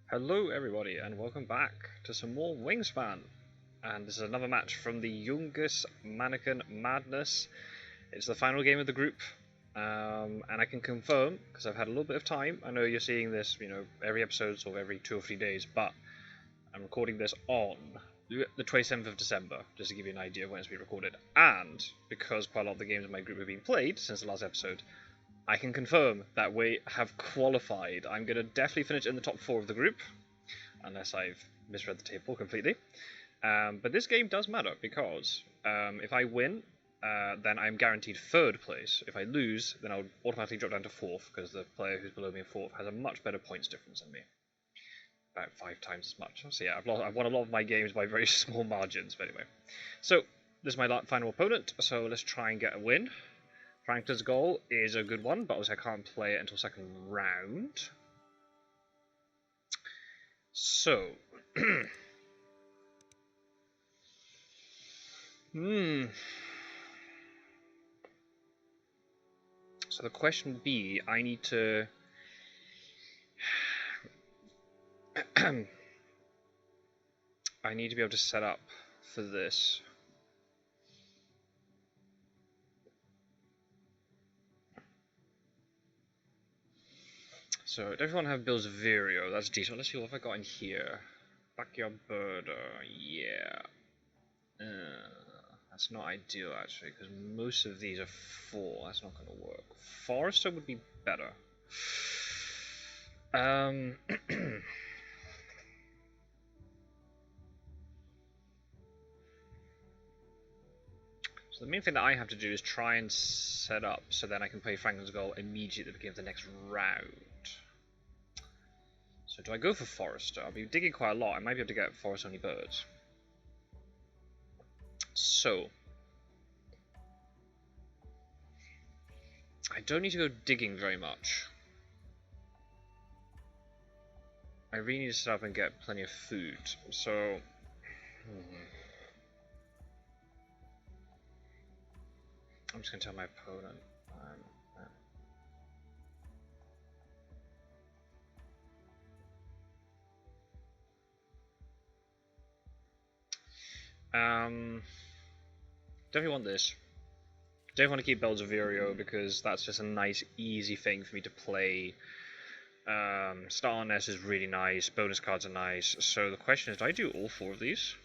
Hello everybody and welcome back to some more Wingspan, and this is another match from the Yungas Manakin Madness. It's the final game of the group, and I can confirm, because I've had a little bit of time, I know you're seeing this, every episode, sort of every 2 or 3 days, but I'm recording this on the 27th of December, just to give you an idea of when it's been recorded, and because quite a lot of the games in my group have been played since the last episode, I can confirm that we have qualified. I'm going to definitely finish in the top 4 of the group, unless I've misread the table completely. But this game does matter, because if I win, then I'm guaranteed 3rd place. If I lose, then I'll automatically drop down to 4th, because the player who's below me in 4th has a much better points difference than me. About 5 times as much. So yeah, I've won a lot of my games by very small margins, but anyway. So, this is my final opponent, so let's try and get a win. Franklin's goal is a good one, but obviously I can't play it until 2nd round. So, So the question would be, I need to I need to be able to set up for this. So, everyone have Bill's Vireo, that's decent. Let's see what have I got in here. Backyard Birder, yeah. That's not ideal actually, because most of these are 4, that's not going to work. Forester would be better. So the main thing that I have to do is try and set up so then I can play Franklin's goal immediately at the beginning of the next round. So do I go for Forester? I'll be digging quite a lot. I might be able to get forest only birds. So I don't need to go digging very much. I really need to set up and get plenty of food. So I'm just going to tell my opponent. Definitely want this. Definitely want to keep Bells of Vireo because that's just a nice, easy thing for me to play. Start on S is really nice. Bonus cards are nice. So the question is, do I do all 4 of these?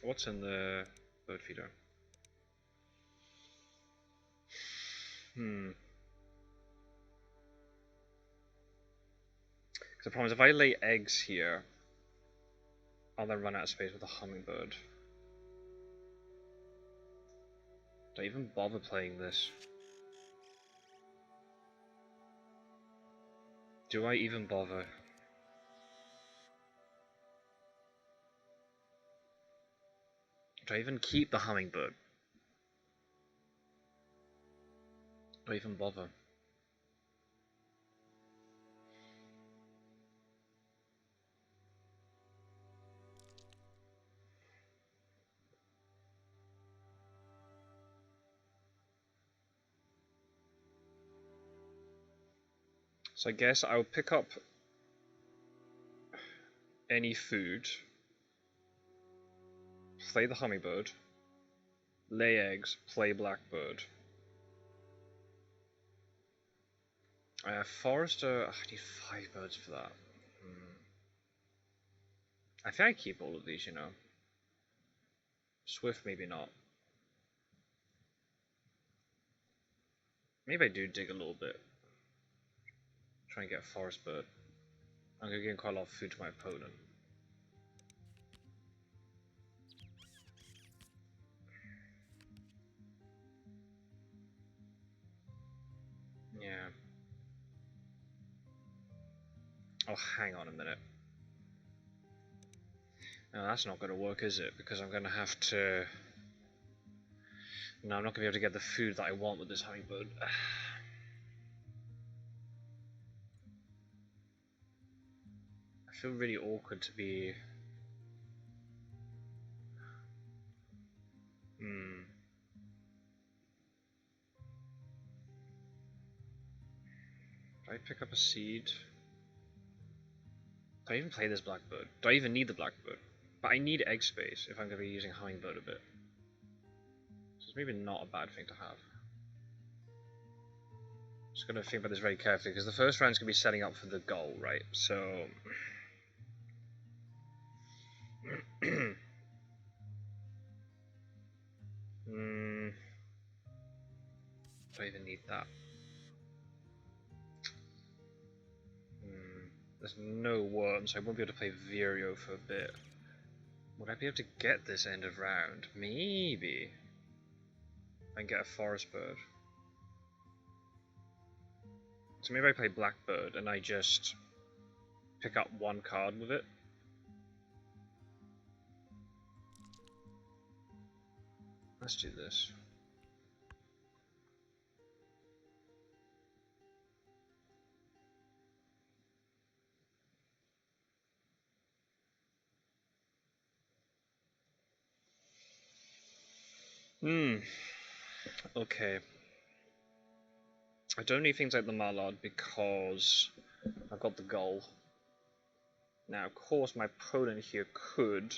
What's in the bird feeder? Because the problem is, if I lay eggs here, I'll then run out of space with a hummingbird. Do I even bother playing this? Do I even bother? Do I even keep the hummingbird? Do I even bother? So I guess I'll pick up any food, play the hummingbird, lay eggs, play blackbird. Forester, I need 5 birds for that. I think I keep all of these, Swift, maybe not. Maybe I do dig a little bit. Try and get a forest bird. I'm going to give quite a lot of food to my opponent. Yeah. Oh, hang on a minute. No, that's not going to work, is it? Because I'm going to have to... No, I'm not going to be able to get the food that I want with this hummingbird. I feel really awkward to be... Do I pick up a seed? Do I even play this blackbird? Do I even need the blackbird? But I need egg space if I'm going to be using hummingbird a bit. So it's maybe not a bad thing to have. Just going to think about this very carefully, because the first round's going to be setting up for the goal, right? So... Do I even need that? There's no worm, so I won't be able to play Vireo for a bit. Would I be able to get this end of round? Maybe. I can get a forest bird. So maybe I play Blackbird and I just pick up one card with it. Let's do this. Okay. I don't need things like the Mallard because I've got the goal. Now, of course, my opponent here could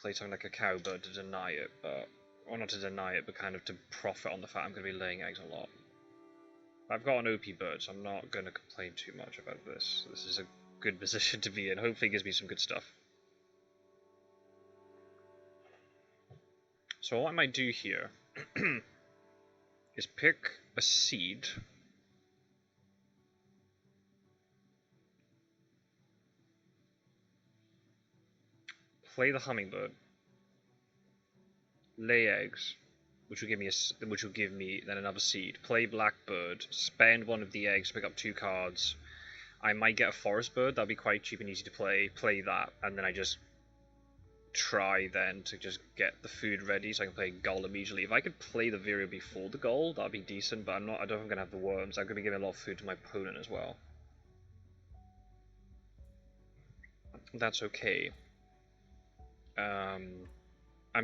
play something like a cowbird to deny it, but... or not to deny it, but kind of to profit on the fact I'm going to be laying eggs a lot. I've got an OP bird, so I'm not going to complain too much about this. This is a good position to be in. Hopefully it gives me some good stuff. So what I might do here is pick a seed. Play the hummingbird. Lay eggs, which will give me then another seed. Play blackbird. Spend one of the eggs to pick up 2 cards. I might get a forest bird. That'll be quite cheap and easy to play. Play that, and then I just try then to just get the food ready so I can play gull immediately. If I could play the Vireo before the gull, that'd be decent, but I don't think I'm gonna have the worms. I'm gonna be giving a lot of food to my opponent as well. That's okay. I'm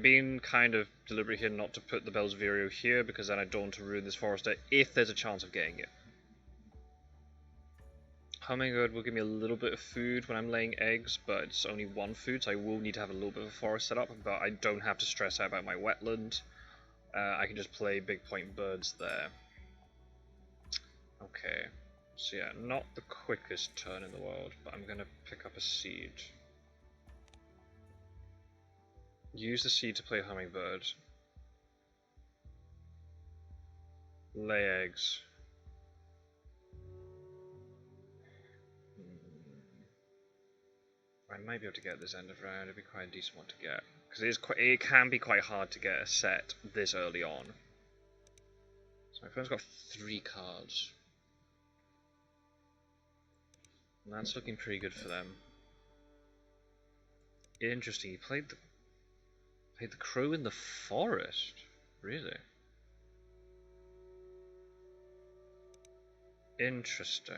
being kind of deliberate here not to put the Bell's Vireo here because then I don't want to ruin this forester if there's a chance of getting it. Hummingbird will give me a little bit of food when I'm laying eggs, but it's only 1 food, so I will need to have a little bit of a forest set up, but I don't have to stress out about my wetland. I can just play big point birds there. Okay, so yeah, not the quickest turn in the world, but I'm going to pick up a seed. Use the seed to play hummingbird. Lay eggs. I might be able to get this end of round. It'd be quite a decent one to get because it can be quite hard to get a set this early on. So my friend's got 3 cards, and that's looking pretty good for them. Interesting. He played the crow in the forest. Really? Interesting.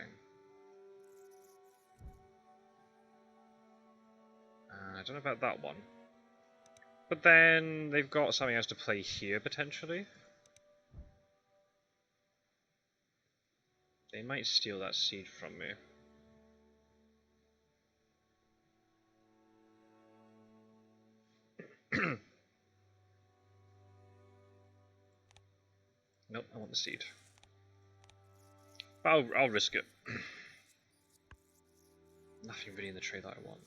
I don't know about that one. But then they've got something else to play here, potentially. They might steal that seed from me. Nope, I want the seed. But I'll risk it. Nothing really in the trade that I want.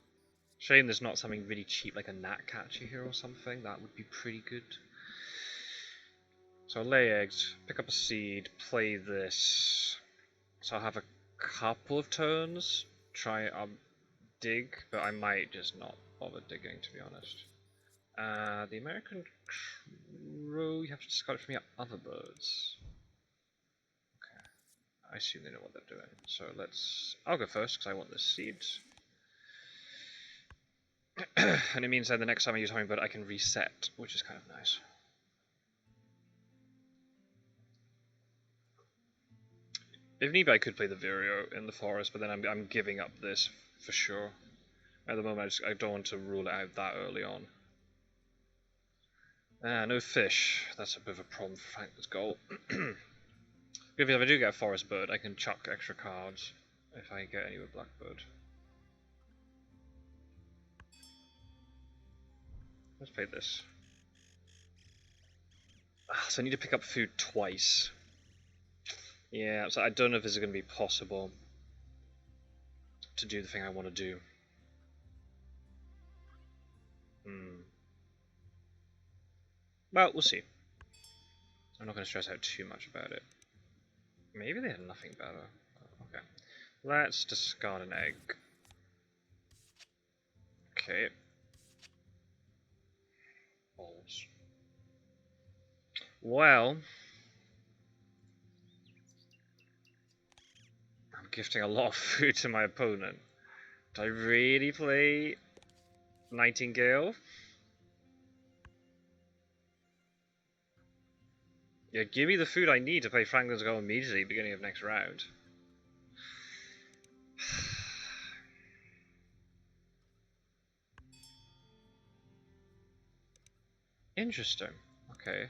Shame there's not something really cheap like a gnatcatcher here or something. That would be pretty good. So I'll lay eggs, pick up a seed, play this. So I'll have a couple of turns, try dig, but I might just not bother digging, to be honest. The American crow, you have to discard it from your other birds. Okay, I assume they know what they're doing. So I'll go first because I want this seed. And it means that the next time I use hummingbird I can reset, which is kind of nice. If need be I could play the Vireo in the forest, but then I'm giving up this for sure. At the moment I don't want to rule it out that early on. No fish. That's a bit of a problem for Franklin's goal. If I do get a forest bird I can chuck extra cards. if I get any with Blackbird. Let's play this. So I need to pick up food twice. Yeah, so I don't know if this is going to be possible to do the thing I want to do. Well, we'll see. I'm not going to stress out too much about it. Maybe they had nothing better. Okay. Let's discard an egg. Okay. Balls. Well, I'm gifting a lot of food to my opponent. Do I really play Nightingale? Yeah, give me the food I need to play Franklin's Goal immediately, beginning of next round. Interesting. Okay.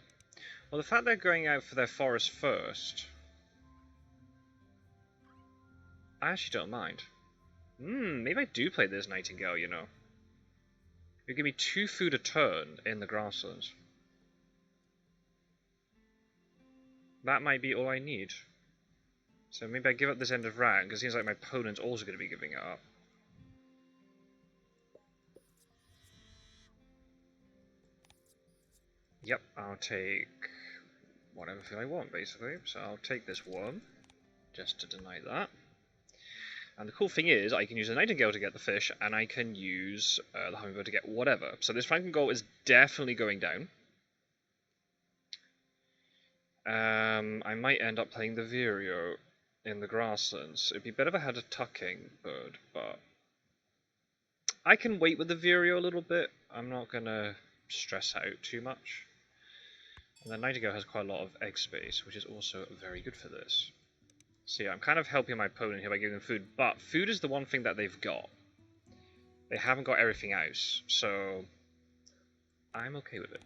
Well, the fact they're going out for their forest first, I actually don't mind. Maybe I do play this Nightingale, you know. You give me 2 food a turn in the grasslands. That might be all I need. So maybe I give up this end of round, because it seems like my opponent's also going to be giving it up. Yep, I'll take whatever food I want, basically. So I'll take this worm, just to deny that. And the cool thing is, I can use the Nightingale to get the fish, and I can use the Hummingbird to get whatever. So this Franken goal is definitely going down. I might end up playing the Vireo in the grasslands. It'd be better if I had a tucking bird, but I can wait with the Vireo a little bit. I'm not going to stress out too much. And the Nightingale has quite a lot of egg space, which is also very good for this. So yeah, I'm kind of helping my opponent here by giving them food, but food is the one thing that they've got. They haven't got everything else, so I'm okay with it.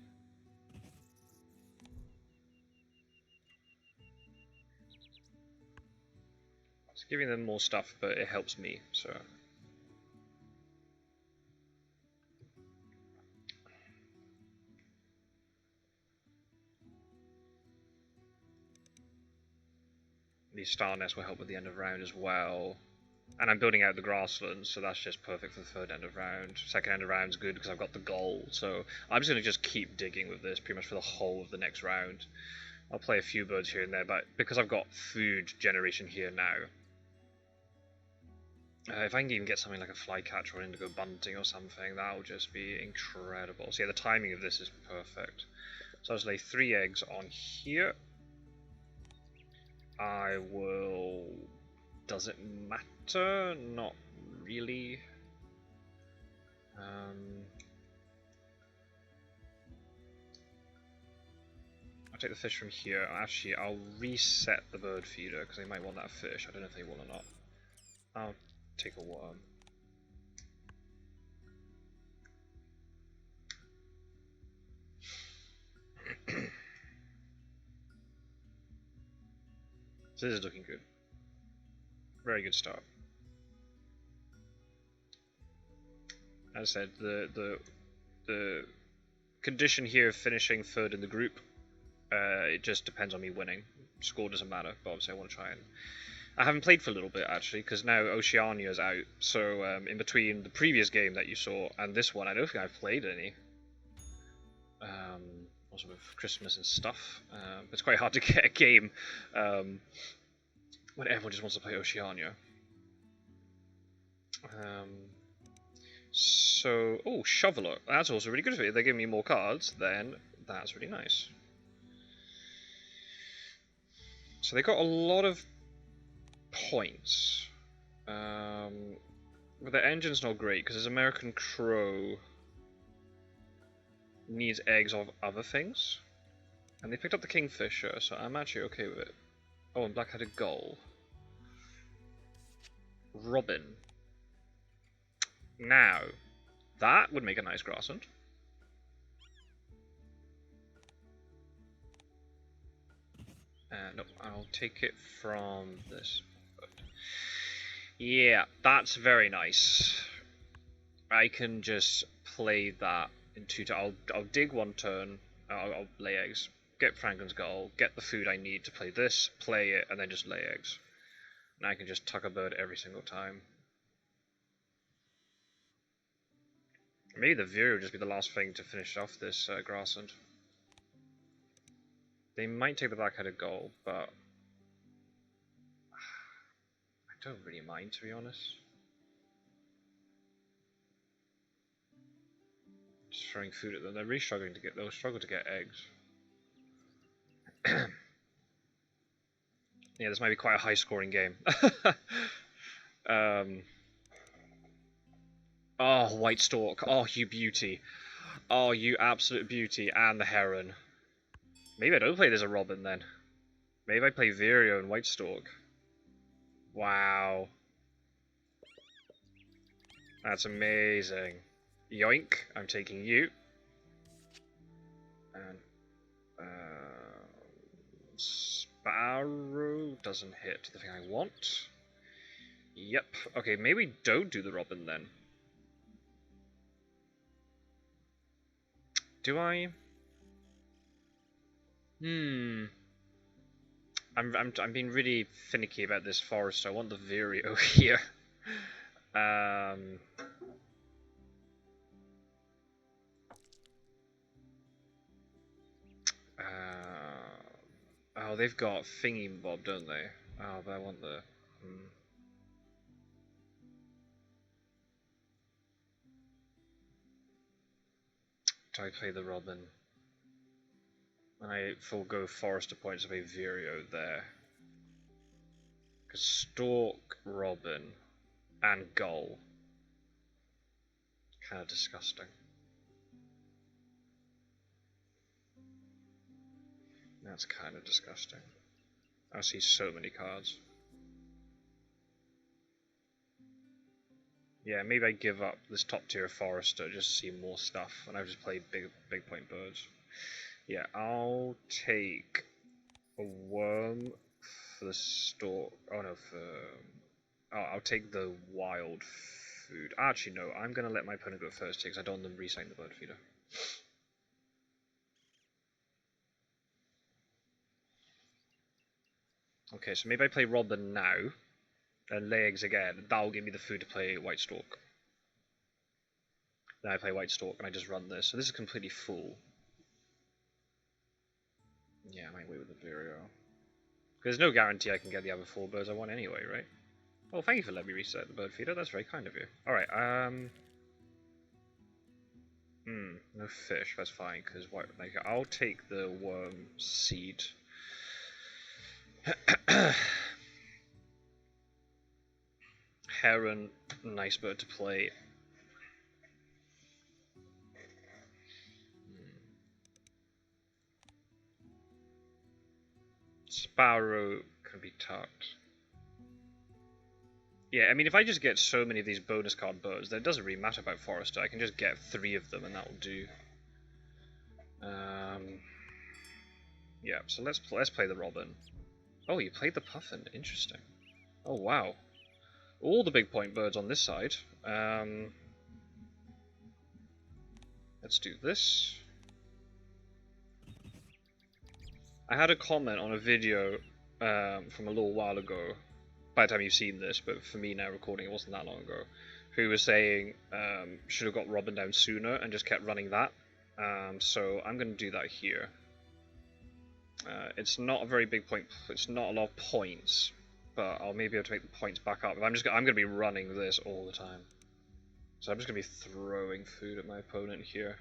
It's giving them more stuff, but it helps me, so... These star nests will help with the end of round as well. And I'm building out the grasslands, so that's just perfect for the third end of round. Second end of round's good because I've got the goal, so I'm just going to just keep digging with this pretty much for the whole of the next round. I'll play a few birds here and there, but because I've got food generation here now, if I can even get something like a flycatcher or indigo bunting or something, that'll just be incredible. So yeah, the timing of this is perfect. So I'll just lay 3 eggs on here. I will... Does it matter? Not really. I'll take the fish from here. Actually, I'll reset the bird feeder because they might want that fish. I don't know if they will or not. I'll take a worm. So this is looking good. Very good start. As I said, the condition here of finishing third in the group, it just depends on me winning. Score doesn't matter, but obviously I want to try and... I haven't played for a little bit actually, because now Oceania's out, so in between the previous game that you saw and this one, I don't think I've played any. Also with Christmas and stuff. It's quite hard to get a game when everyone just wants to play Oceania. So, oh, Shoveler. That's also really good for you. They're giving me more cards, then that's really nice. So they got a lot of points. But their engine's not great, because his American Crow needs eggs of other things. And they picked up the Kingfisher, so I'm actually okay with it. Oh, and Black-Headed Gull. Robin. Now, that would make a nice grassland. No, I'll take it from this. Yeah, that's very nice. I can just play that in I'll dig one turn. I'll lay eggs. Get Franklin's Goal. Get the food I need to play this. Play it, and then just lay eggs. And I can just tuck a bird every single time. Maybe the Veer will just be the last thing to finish off this grassland. They might take the black-headed Goal, but I don't really mind, to be honest. Just throwing food at them. They're really struggling to get. They'll struggle to get eggs. Yeah, this might be quite a high-scoring game. Oh, White Stork. Oh, you beauty. Oh, you absolute beauty. And the Heron. Maybe I don't play this as a Robin then. Maybe I play Vireo and White Stork. Wow. That's amazing. Yoink, I'm taking you. And Sparrow doesn't hit the thing I want. Yep. Okay, maybe we don't do the Robin then. Do I? I'm being really finicky about this forest. I want the Vireo here. Oh, they've got Thingy Bob, don't they? Oh, but I want the. Do I play the Robin? And I forego Forester points to play Vireo there. Because Stork, Robin, and Gull. Kind of disgusting. That's kind of disgusting. I see so many cards. Yeah, maybe I give up this top tier Forester just to see more stuff, and I just play big point birds. Yeah, I'll take a worm for the stork. Oh no, I'll take the wild food. Actually, no, I'm gonna let my opponent go first because I don't want them resetting the bird feeder. Okay, so maybe I play Robin now, and lay eggs again. That'll give me the food to play White Stork. Then I play White Stork and I just run this. So this is completely full. Yeah, I might wait with the Vireo. Because there's no guarantee I can get the other 4 birds I want anyway, right? Oh, thank you for letting me reset the bird feeder. That's very kind of you. Alright, no fish. That's fine, because like, I'll take the worm seed. Heron, nice bird to play. Sparrow can be tucked. Yeah, I mean, if I just get so many of these bonus card birds, then it doesn't really matter about Forester. I can just get 3 of them and that will do. Yeah, so let's play the Robin. Oh, you played the Puffin. Interesting. Oh, wow. All the big point birds on this side. Let's do this. I had a comment on a video from a little while ago, by the time you've seen this, but for me now recording it wasn't that long ago, who was saying should have got Robin down sooner and just kept running that. So I'm going to do that here. It's not a very big point, it's not a lot of points, but I'll maybe be able to make the points back up. I'm going to be running this all the time. So I'm just going to be throwing food at my opponent here.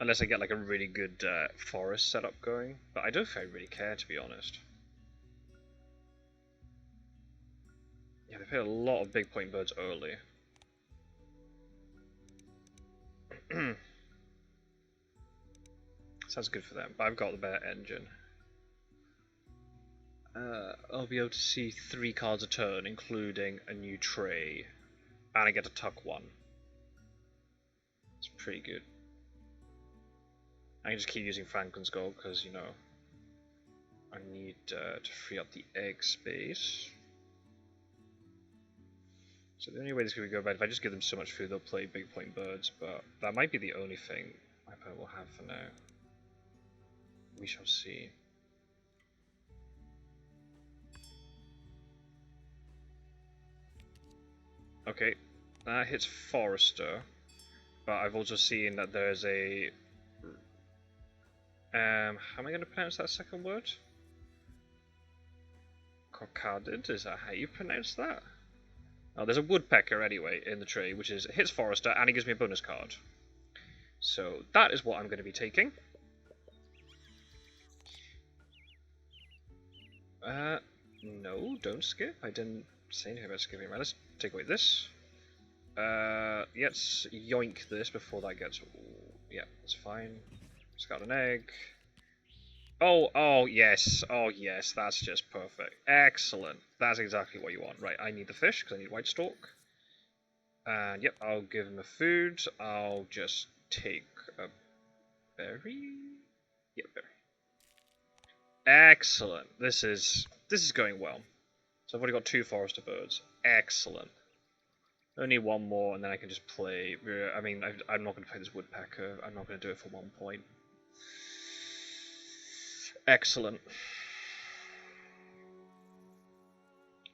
Unless I get like a really good forest setup going, but I don't think I really care, to be honest. Yeah, they played a lot of big point birds early. Sounds good for them, but I've got the better engine. I'll be able to see 3 cards a turn, including a new tray, and I get to tuck 1. It's pretty good. I can just keep using Franklin's Gold because, you know, I need to free up the egg space. So the only way this could go bad, if I just give them so much food, they'll play big point birds, but that might be the only thing my opponent will have for now. We shall see. Okay, that hits Forester, but I've also seen that there's a... how am I going to pronounce that second word? Cockaded? Is that how you pronounce that? Oh, there's a woodpecker anyway in the tree, which is hits Forester, and he gives me a bonus card. So that is what I'm going to be taking. No, don't skip. I didn't say anything about skipping. Right, let's take away this. Let's yoink this before that gets... Yeah, that's fine. It's got an egg. Oh, yes. Oh, yes, that's just perfect. Excellent. That's exactly what you want. Right, I need the fish, because I need white stalk. And, yep, I'll give him a food. I'll just take a berry? Yeah, berry. Excellent. This is going well. So I've already got 2 Forester birds. Excellent. Only one more, and then I can just play... I mean, I'm not going to play this woodpecker. I'm not going to do it for 1 point. Excellent.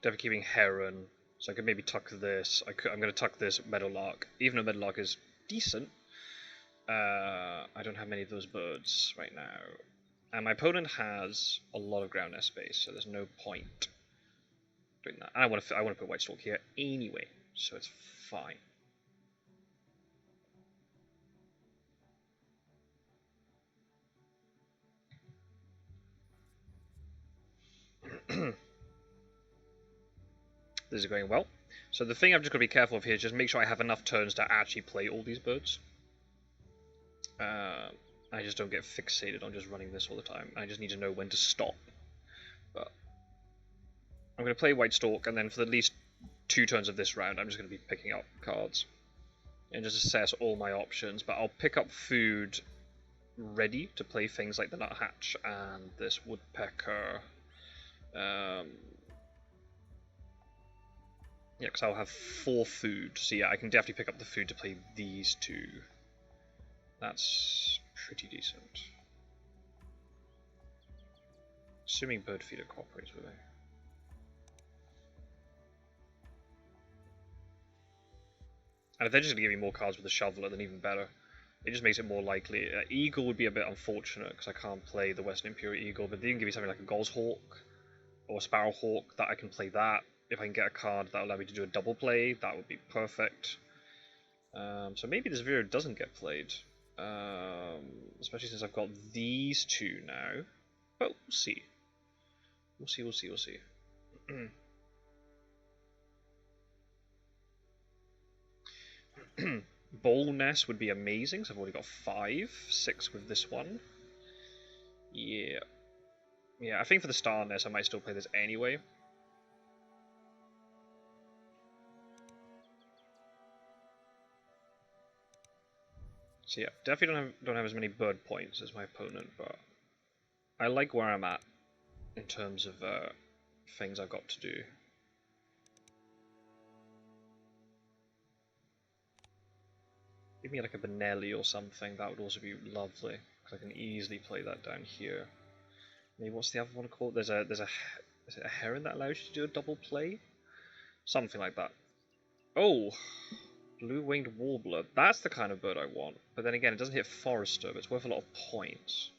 Definitely keeping heron, so I could maybe tuck this. I'm going to tuck this meadowlark, even though meadowlark is decent. I don't have many of those birds right now, and my opponent has a lot of ground nest space, so there's no point doing that. And I want to put white stalk here anyway, so it's fine. This is going well. So the thing I've just got to be careful of here is just make sure I have enough turns to actually play all these birds. I just don't get fixated on just running this all the time. I just need to know when to stop. But I'm going to play white stalk, and then for at least 2 turns of this round, I'm just going to be picking up cards and just assess all my options. But I'll pick up food ready to play things like the nuthatch and this woodpecker. Yeah, because I'll have 4 food, so yeah, I can definitely pick up the food to play these 2. That's pretty decent. Assuming bird feeder cooperates with me. And if they're just going to give me more cards with the shoveler, then even better. It just makes it more likely. Eagle would be a bit unfortunate, because I can't play the Western Imperial Eagle, but they can give me something like a Goshawk or a Sparrowhawk, that I can play that. If I can get a card that will allow me to do a double play, that would be perfect. So maybe this Vero doesn't get played. Especially since I've got these 2 now. But we'll see. We'll see. Bowl nest would be amazing, so I've already got 5, 6 with this one. Yeah. Yeah, I think for the star nest I might still play this anyway. So yeah, definitely don't have as many bird points as my opponent, but I like where I'm at in terms of things I've got to do. Give me like a Benelli or something, that would also be lovely, because I can easily play that down here. Maybe what's the other one called? Is it a heron that allows you to do a double play? Something like that. Oh! Blue-winged warbler. That's the kind of bird I want. But then again, it doesn't hit Forester, but it's worth a lot of points.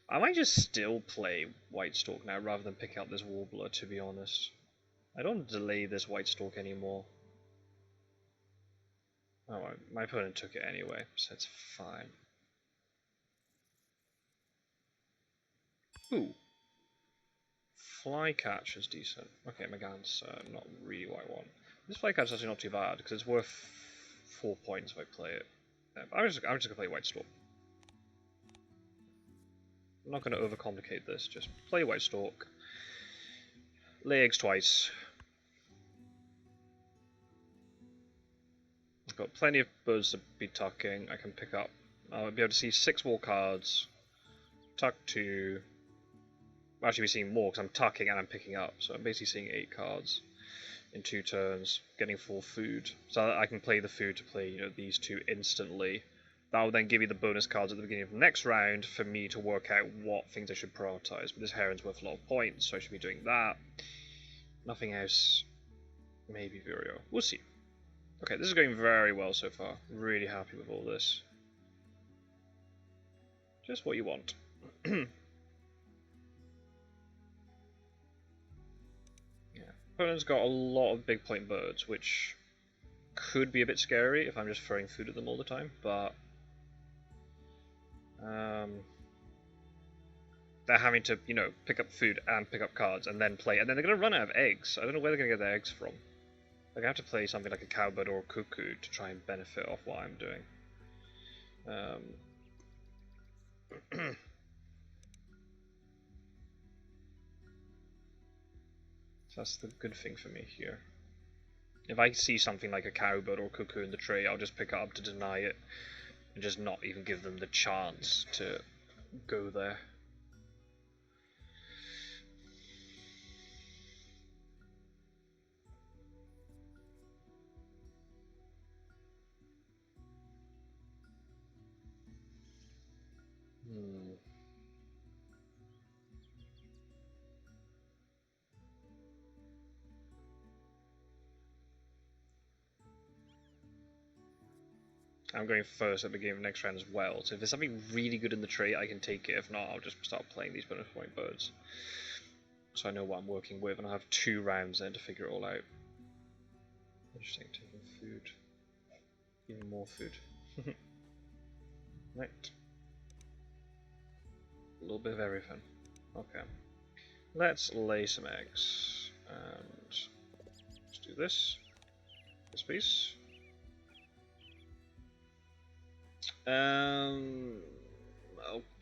I might just still play white stalk now rather than pick out this warbler, to be honest. I don't delay this white stalk anymore. Oh, my opponent took it anyway, so it's fine. Ooh. Flycatch is decent. Okay, McGann's not really what I want. This Flycatch is actually not too bad, because it's worth 4 points if I play it. I'm just going to play White Stork. I'm not going to overcomplicate this, just play White Stork. Lay eggs twice. I've got plenty of birds to be tucking. I can pick up. I'll be able to see 6 more cards. Tuck 2. I'll actually be seeing more because I'm tucking and I'm picking up, so I'm basically seeing 8 cards. in 2 turns, getting full food, so that I can play the food to play, you know, these 2 instantly. That will then give me the bonus cards at the beginning of the next round for me to work out what things I should prioritize. But this Heron's worth a lot of points, so I should be doing that. Nothing else. Maybe Vireo. We'll see. Okay, this is going very well so far. Really happy with all this. Just what you want. Yeah. Opponent's got a lot of big point birds, which could be a bit scary if I'm just throwing food at them all the time, but they're having to, you know, pick up food and pick up cards and then play, and then they're going to run out of eggs. I don't know where they're going to get their eggs from. They're going to have to play something like a cowbird or a cuckoo to try and benefit off what I'm doing. So that's the good thing for me here. If I see something like a cowbird or cuckoo in the tray, I'll just pick it up to deny it and just not even give them the chance to go there. I'm going first at the beginning of next round as well, so if there's something really good in the tray, I can take it. If not, I'll just start playing these bonus point birds. So I know what I'm working with, and I'll have 2 rounds then to figure it all out. Interesting, taking food. Even more food. Right. A little bit of everything. Okay. Let's lay some eggs. And let's do this. This piece.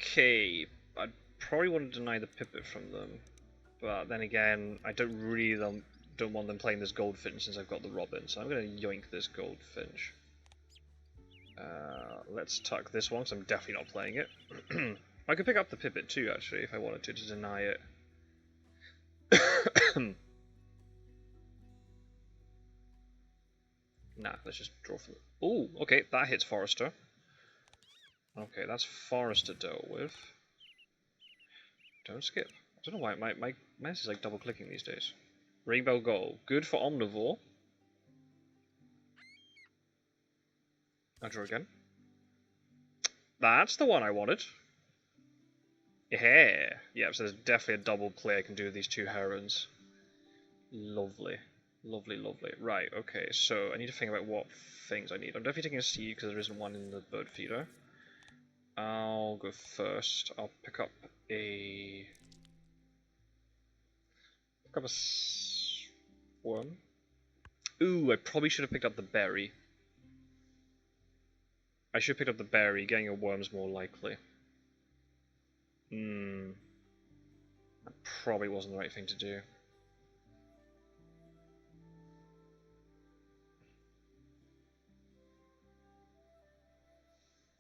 Okay, I'd probably want to deny the pipit from them, but then again, I don't really don't want them playing this goldfinch since I've got the robin, so I'm going to yoink this goldfinch. Let's tuck this one, because I'm definitely not playing it. I could pick up the pipit too, actually, if I wanted to deny it. Nah, let's just draw for the... Ooh, okay, that hits Forester. Okay, that's Forester dealt with. Don't skip. I don't know why my mouse is like double clicking these days. Rainbow Goal. Good for Omnivore. I'll draw again. That's the one I wanted. Yeah. Yeah, so there's definitely a double play I can do with these 2 herons. Lovely. Lovely, lovely. Right, okay, so I need to think about what things I need. I'm definitely taking a seed because there isn't one in the bird feeder. I'll go first. I'll pick up a worm. Ooh, I probably should have picked up the berry. I should have picked up the berry. Getting a worm's more likely. That probably wasn't the right thing to do.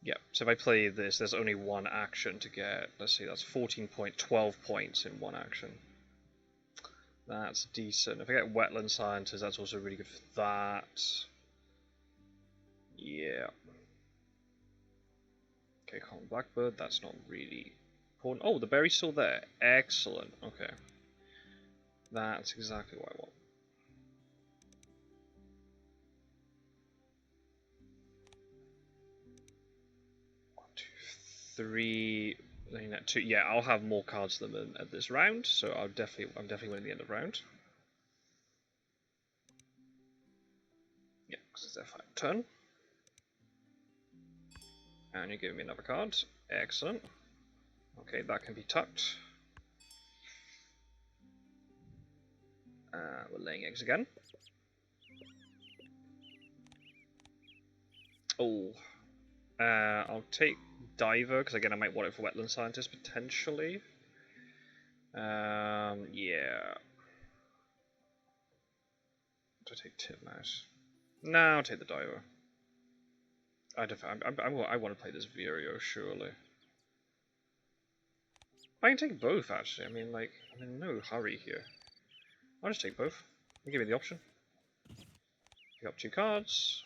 Yeah, so if I play this, there's only 1 action to get. Let's see, that's 12 points in 1 action. That's decent. If I get Wetland Scientist, that's also really good for that. Yeah. Okay, Common Blackbird, that's not really important. Oh, the berry's still there. Excellent. Okay. That's exactly what I want. 3, 2. Yeah, I'll have more cards than them at this round, so I'm definitely winning the end of round. Yeah, because it's their final turn. And you're giving me another card. Excellent. Okay, that can be tucked. We're laying eggs again. Oh. I'll take Diver, because again I might want it for Wetland Scientist potentially. Yeah. Do I take Titmouse? No, I'll take the Diver. I want to play this Vireo, surely. I can take both, actually. I mean, like, I'm in no hurry here. I'll just take both. Give me the option. Pick up 2 cards.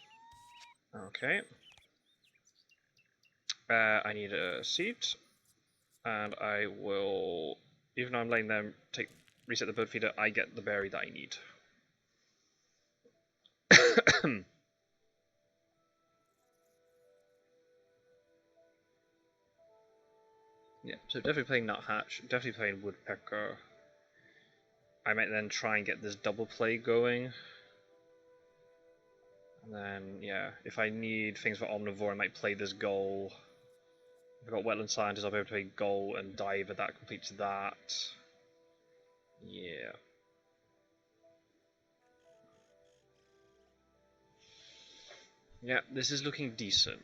Okay. I need a seed, and I will, even though I'm letting them reset the bird feeder, I get the berry that I need. Yeah, so definitely playing Nuthatch, definitely playing Woodpecker. I might then try and get this double play going. And then, yeah, if I need things for Omnivore, I might play this Gull. If I've got Wetland Scientist, I'll be able to play Gull and Diver, that completes that. Yeah. Yeah, this is looking decent.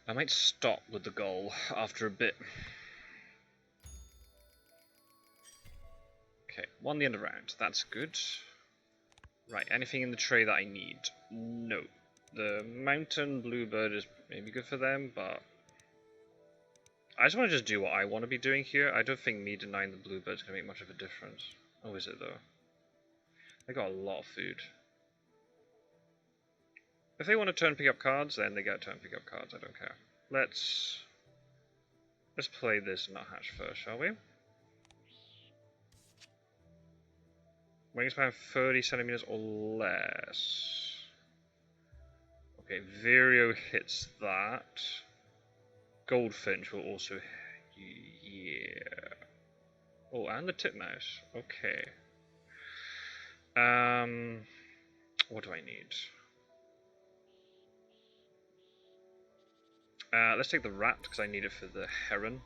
I might stop with the Gull after a bit. Okay, won the end of round. That's good. Right, anything in the tray that I need? No. The Mountain Bluebird is maybe good for them, but I just want to do what I want to be doing here. I don't think me denying the Bluebird is going to make much of a difference. Oh, is it though? They got a lot of food. If they want to turn pick up cards, then they get turn pick up cards. I don't care. Let's play this Nuthatch first, shall we? Wingspan 30 centimeters or less. Okay, Vireo hits that. Goldfinch will also, yeah. Oh, and the titmouse. Okay. What do I need? Let's take the rat because I need it for the heron.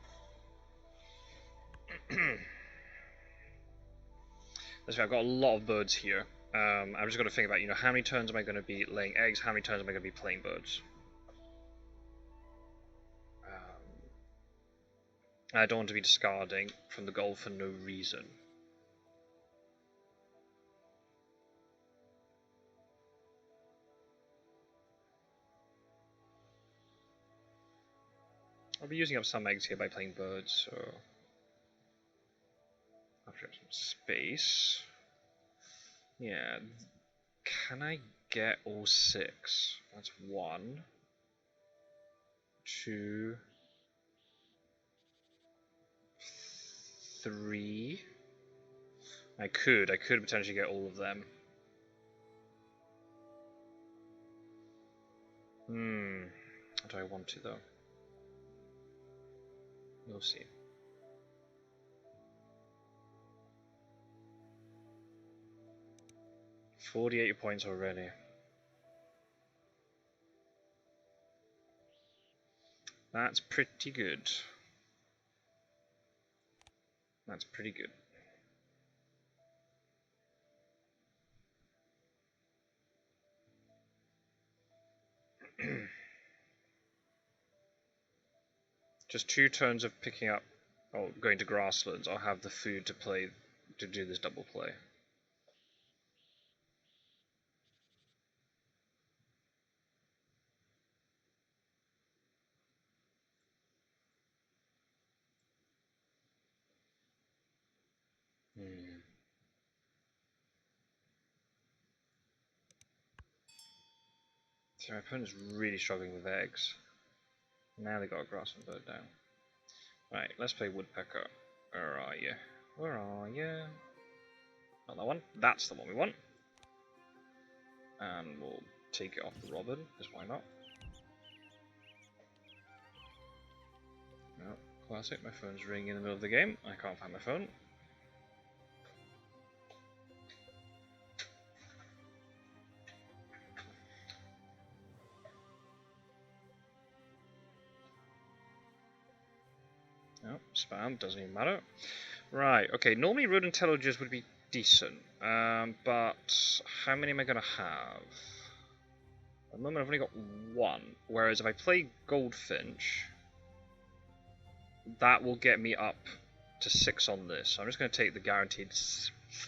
I've got a lot of birds here. I've just got to think about, how many turns am I going to be laying eggs? How many turns am I going to be playing birds? I don't want to be discarding from the goal for no reason. I'll be using up some eggs here by playing birds, so I'll have some space. Yeah, can I get all 6? That's 1, 2, 3. I could potentially get all of them. Do I want to though? We'll see. $48 points already. That's pretty good. That's pretty good. Just 2 turns of picking up, or going to grasslands. I'll have the food to do this double play. So my opponent's really struggling with eggs. Now they got a grassland bird down. Right, let's play woodpecker. Where are you? Where are you? Not that one. That's the one we want. And we'll take it off the robin, because why not? No, classic. My phone's ringing in the middle of the game. I can't find my phone. No, spam, doesn't even matter. Right, okay, normally rodent telogers would be decent, but how many am I going to have? At the moment I've only got 1, whereas if I play goldfinch, that will get me up to 6 on this. So I'm just going to take the guaranteed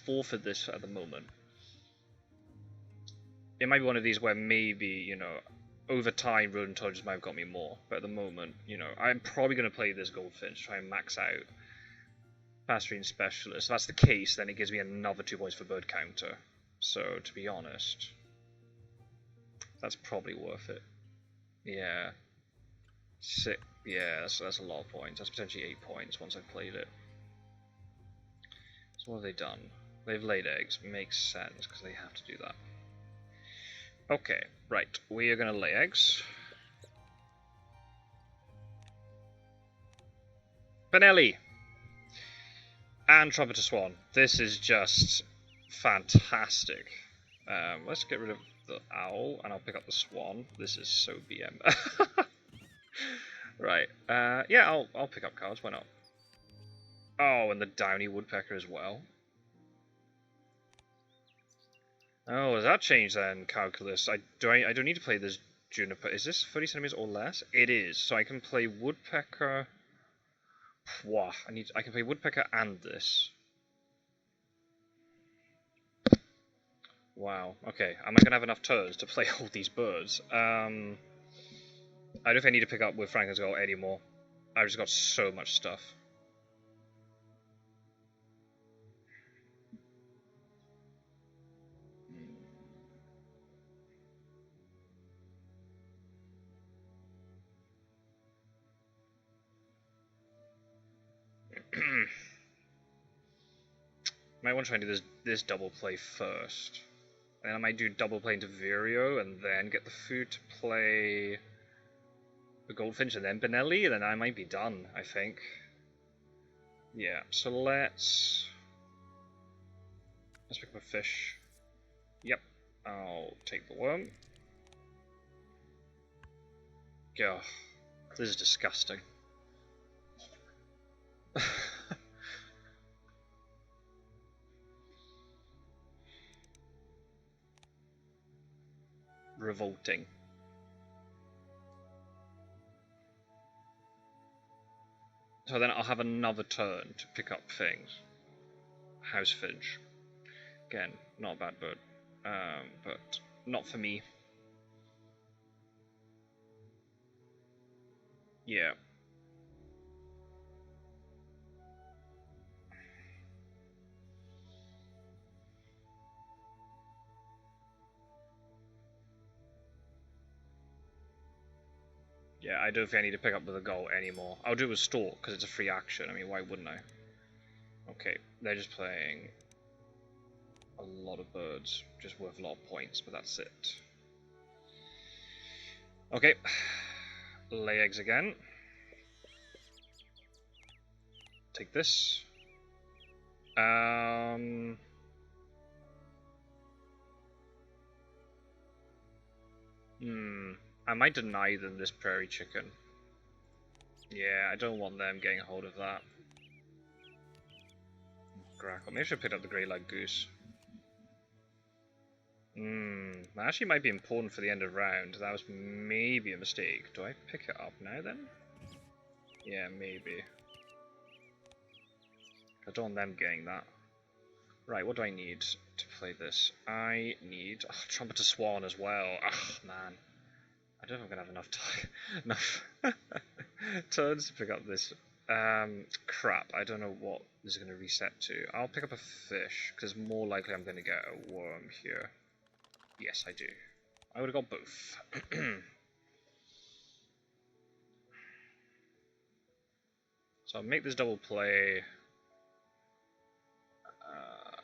4 for this at the moment. It might be one of these where maybe, over time rodent telogers might have got me more, but at the moment, I'm probably going to play this goldfinch, try and max out. Passerine Specialist. If that's the case, then it gives me another 2 points for bird counter. So, to be honest, that's probably worth it. Yeah. Yeah, that's a lot of points. That's potentially 8 points once I've played it. So what have they done? They've laid eggs. Makes sense, because they have to do that. Okay, right. We are going to lay eggs. Benelli! And Trumpeter Swan. This is just fantastic. Let's get rid of the owl, and I'll pick up the swan. This is so BM. Right. Yeah, I'll pick up cards. Why not? Oh, and the downy woodpecker as well. Oh, does that change then? Calculus. I don't need to play this juniper. Is this 30 centimeters or less? It is. So I can play woodpecker. Wow. I can play woodpecker and this. Wow. Okay. Am I gonna have enough turns to play all these birds? I don't think I need to pick up with Franklin's Goal anymore. I've just got so much stuff. Might want to try and do this double play first. And I might do double play into Vireo and then get the food to play the Goldfinch and then Benelli, and then I might be done, I think. Yeah, so let's pick up a fish. Yep, I'll take the worm. Gah, this is disgusting. Revolting. So then I'll have another turn to pick up things. Housefinch. Again, not a bad bird. But not for me. Yeah. Yeah, I don't think I need to pick up with a goal anymore. I'll do a stalk because it's a free action. I mean, why wouldn't I? Okay, they're just playing a lot of birds, just worth a lot of points, but that's it. Okay, lay eggs again. Take this. I might deny them this prairie chicken. Yeah, I don't want them getting a hold of that. Grackle. Maybe I should pick up the grey-lag goose. That actually might be important for the end of round. That was maybe a mistake. Do I pick it up now then? Yeah, maybe. I don't want them getting that. Right, what do I need to play this? I need Trumpeter Swan as well. Ah, man. I don't know if I'm going to have enough turns to pick up this. Crap, I don't know what this is going to reset to. I'll pick up a fish, because more likely I'm going to get a worm here. Yes, I do. I would have got both. So I'll make this double play.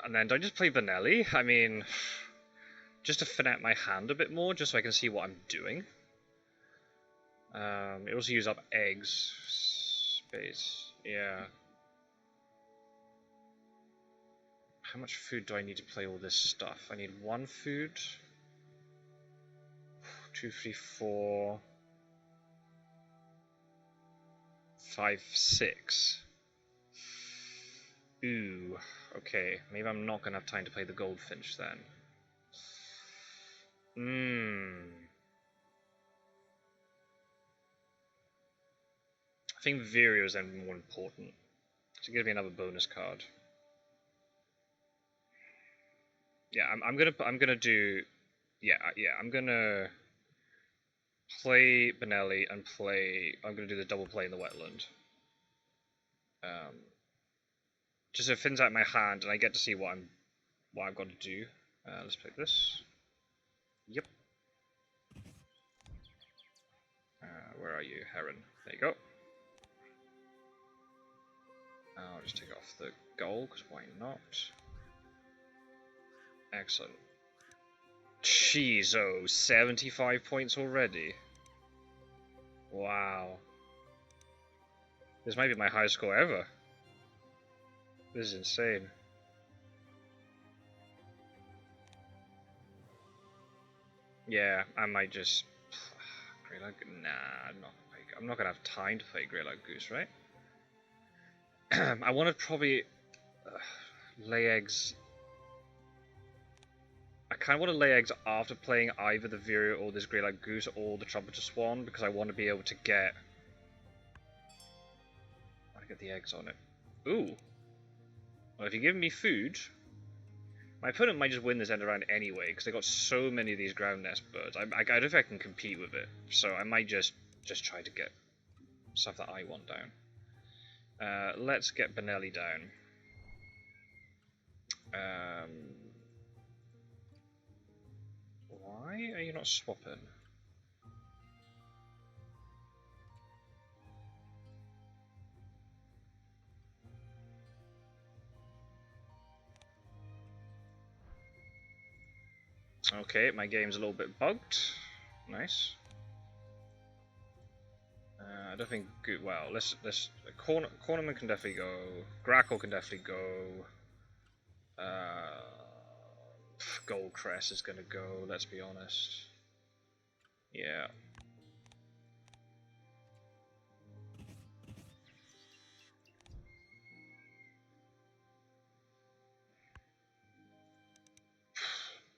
And then do I just play Benelli? I mean, just to fin out my hand a bit more, just so I can see what I'm doing. It also use up eggs space. Yeah. How much food do I need to play all this stuff? I need 1 food. 2, 3, 4, 5, 6. Ooh, okay. Maybe I'm not gonna have time to play the Goldfinch then. I think Vireo is then more important. So give me another bonus card. Yeah, I'm gonna do. Yeah, I'm gonna play Benelli and play. I'm gonna do the double play in the wetland. just so it thins out my hand and I get to see what I've got to do. Let's pick this. Yep. Where are you, Heron? There you go. I'll just take off the goal, because why not? Excellent. Jeez, oh, 75 points already. Wow. This might be my highest score ever. This is insane. Yeah, I might just... Greylag? Nah, I'm not gonna have time to play Greylag Goose, right? I want to probably lay eggs. I kind of want to lay eggs after playing either the Vireo or this Greylag Goose or the Trumpeter Swan, because I want to be able to get... I want to get the eggs on it. Ooh. Well, if you give me food, my opponent might just win this end round anyway, because they got so many of these ground nest birds. I don't think I can compete with it, so I might just try to get stuff that I want down. Let's get Benelli down. Why are you not swapping? Okay, my game's a little bit bugged. Nice. I don't think good. Well, let's Cornerman can definitely go. Grackle can definitely go. Goldcrest is gonna go. Let's be honest. Yeah.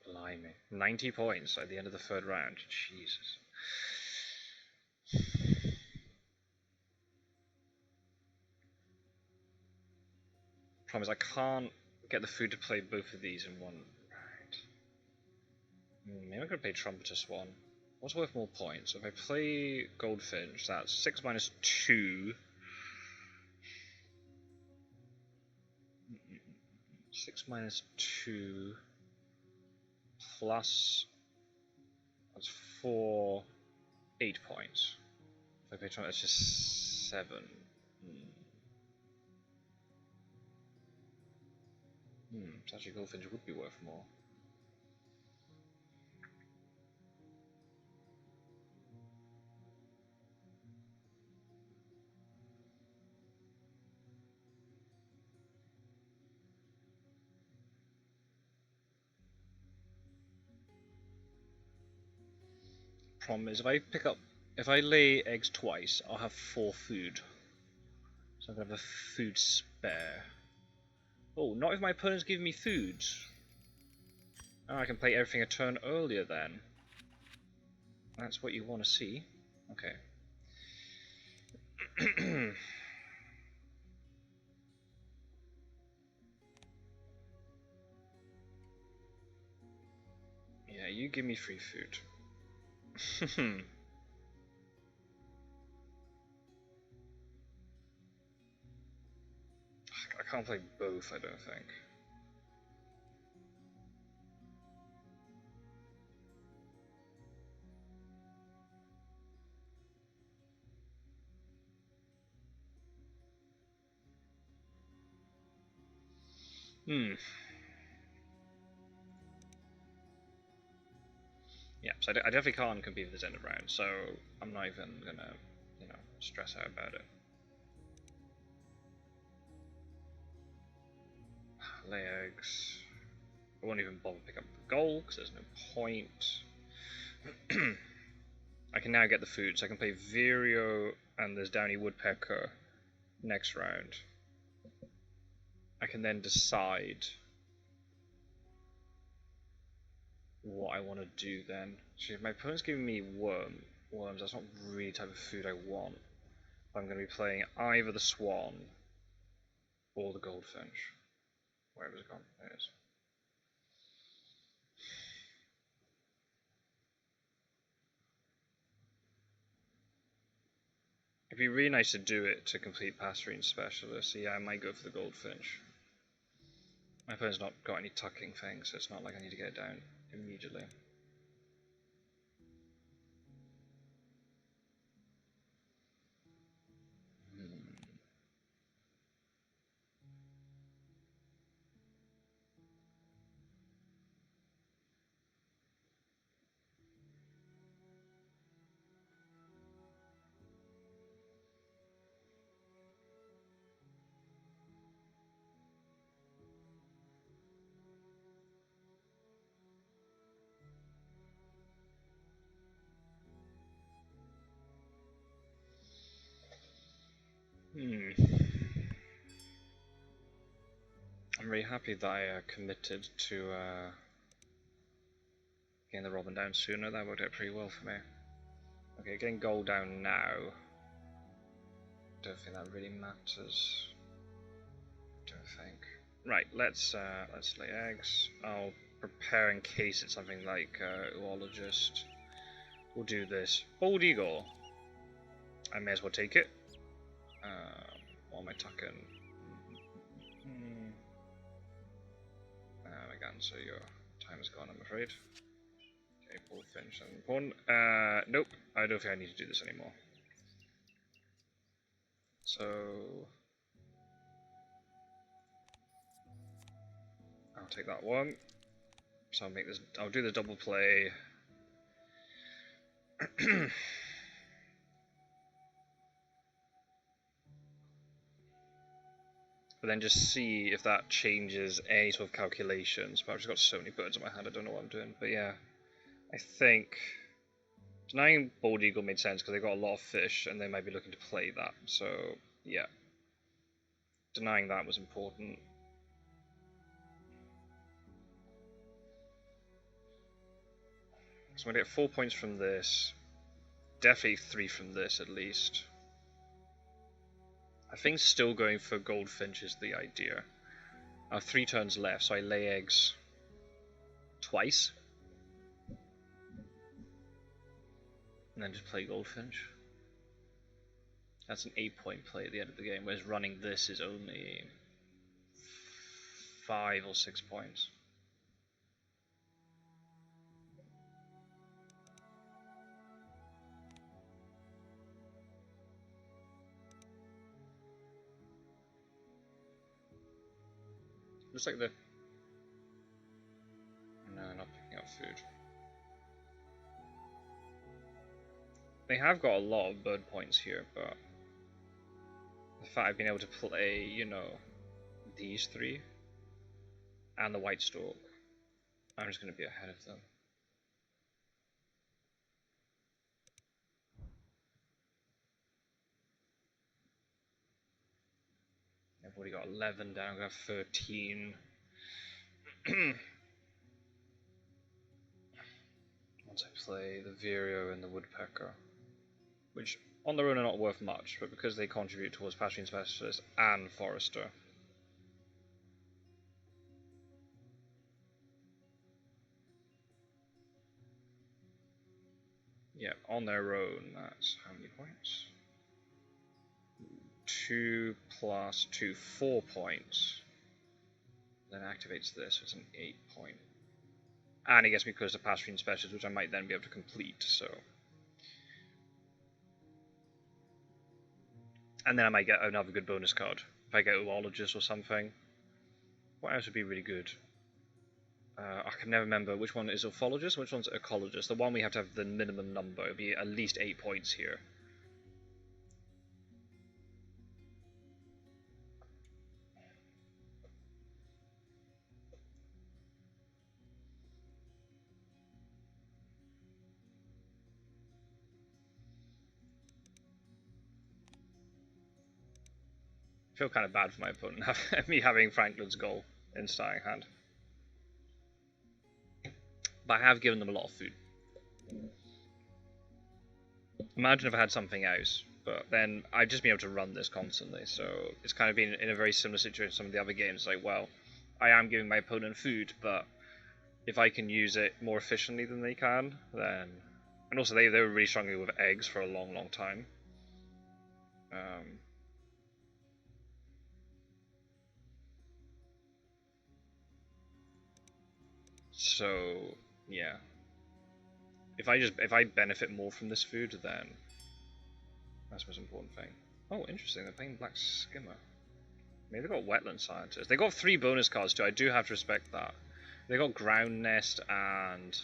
Blimey, 90 points at the end of the third round. Jesus. Problem is, I can't get the food to play both of these in one round. Maybe I'm going to play Trumpeter Swan. What's worth more points? So if I play Goldfinch, that's 6 minus 2. 6 minus 2 plus... That's 4... 8 points. If I play Trumpeter, that's just 7. So actually Goldfinch would be worth more. Problem is, if I lay eggs twice, I'll have 4 food. So I'm gonna have a food spare. Oh, not if my opponent's giving me food. Oh, I can play everything a turn earlier then. That's what you want to see. Okay. Yeah, you give me free food. I can't play both, I don't think. Yeah, so I definitely can't compete with this end of round, so I'm not even gonna, stress out about it. Lay eggs. I won't even bother pick up the goal because there's no point. I can now get the food, so I can play Vireo and there's Downy Woodpecker next round. I can then decide what I want to do then. So if my opponent's giving me worms, that's not really the type of food I want. I'm going to be playing either the Swan or the Goldfinch. Wherever's it gone? There it is. It'd be really nice to do it to complete Passerine Specialist, so yeah, I might go for the Goldfinch. My opponent's not got any tucking things, so it's not like I need to get it down immediately. I'm really happy that I committed to getting the Robin down sooner. That worked out pretty well for me. Okay, getting gold down now. Don't think that really matters. Don't think. Right, let's lay eggs. I'll prepare in case it's something like Oologist. We'll do this. Bald Eagle. I may as well take it. What am I tucking? Again, so your time is gone, I'm afraid. Okay, Bullfinch and Pawn. Nope, I don't think I need to do this anymore. So I'll take that one. So I'll make this. I'll do the double play. But then just see if that changes any sort of calculations. But I've just got so many birds in my hand, I don't know what I'm doing. But yeah, I think denying Bald Eagle made sense because they got a lot of fish and they might be looking to play that. So yeah, denying that was important. So I'm going to get 4 points from this. Definitely 3 from this at least. I think still going for Goldfinch is the idea. I have 3 turns left, so I lay eggs twice. And then just play Goldfinch. That's an 8-point play at the end of the game, whereas running this is only 5 or 6 points. Looks like the... No, not picking up food. They have got a lot of bird points here, but the fact I've been able to play, you know, these 3 and the white stork, I'm just going to be ahead of them. I've already got 11 down, I'm going to have 13. Once I play the Vireo and the Woodpecker, which on their own are not worth much, but because they contribute towards Passerine Specialist and Forester. Yeah, on their own, that's how many points? 2 plus 2, 4 points. Then activates this, so it's an 8 point. And it gets me close to Passerine Specialist, which I might then be able to complete, so. And then I might get another good bonus card. If I get Oologist or something. What else would be really good? I can never remember which one is Orphologist, which one's Ecologist. The one we have to have the minimum number. It would be at least 8 points here. I feel kind of bad for my opponent, me having Franklin's goal in starting hand. But I have given them a lot of food. Imagine if I had something else, but then I'd just be able to run this constantly, so it's kind of been in a very similar situation to some of the other games, like, well, I am giving my opponent food, but if I can use it more efficiently than they can, then... And also, they were really struggling with eggs for a long, long time. So yeah, if I benefit more from this food, then that's the most important thing. Oh, interesting. They're playing Black Skimmer. Maybe they got Wetland Scientist. They got 3 bonus cards too. I do have to respect that. They got Ground Nest and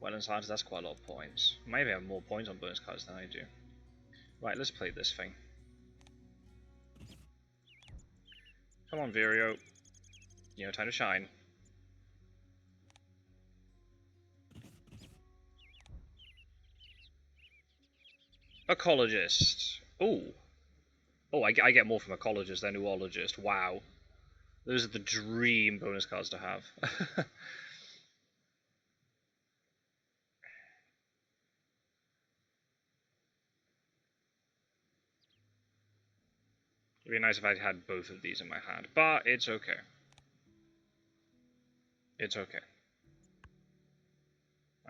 Wetland Scientist. That's quite a lot of points. Maybe I have more points on bonus cards than I do. Right, let's play this thing. Come on, Vireo. You know, time to shine. Ecologist. Ooh. Oh, I get more from Ecologist than Oologist. Wow. Those are the dream bonus cards to have. It'd be nice if I had both of these in my hand, but it's okay. It's okay.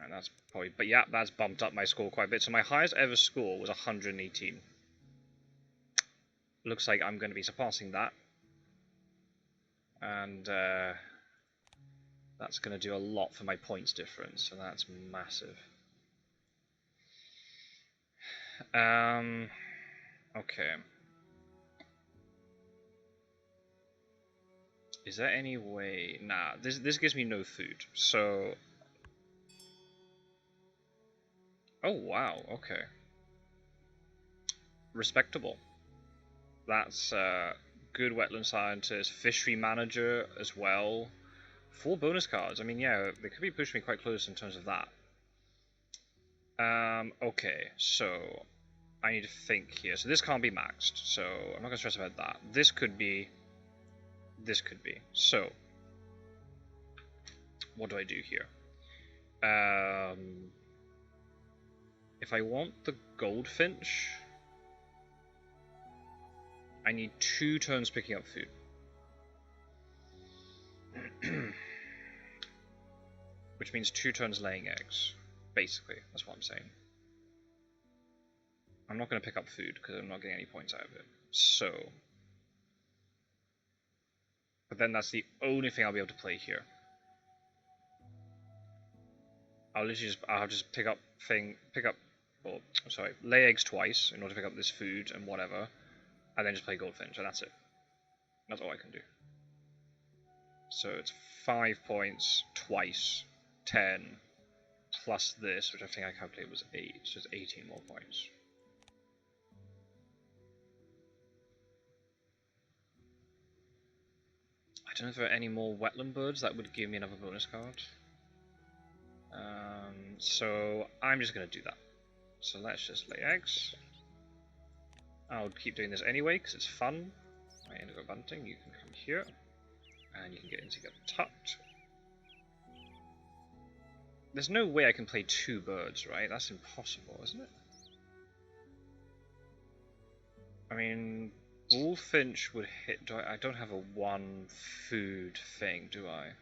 And that's probably, but yeah, that's bumped up my score quite a bit. So my highest ever score was 118. Looks like I'm going to be surpassing that. And that's going to do a lot for my points difference, so that's massive. Okay. Is there any way? Nah, this gives me no food. So, oh wow, okay, respectable. That's good Wetland Scientist, Fishery Manager as well. 4 bonus cards. I mean, yeah, they could be pushing me quite close in terms of that. Okay, so I need to think here. So this can't be maxed, so I'm not gonna stress about that. This could be. This could be. So, what do I do here? If I want the Goldfinch, I need 2 turns picking up food. Which means 2 turns laying eggs. Basically, that's what I'm saying. I'm not going to pick up food because I'm not getting any points out of it. So, but then that's the only thing I'll be able to play here. I'll just pick up, lay eggs twice in order to pick up this food and whatever, and then just play Goldfinch, and that's it. That's all I can do. So it's 5 points twice, 10, plus this, which I think I calculated was 8, so it's 18 more points. I don't know if there are any more wetland birds that would give me another bonus card. So I'm just going to do that. So let's just lay eggs. I'll keep doing this anyway because it's fun. My indigo bunting, you can come here. And you can get into get tucked. There's no way I can play 2 birds, right? That's impossible, isn't it? I mean, Bullfinch would hit. I don't have a 1 food thing, do I?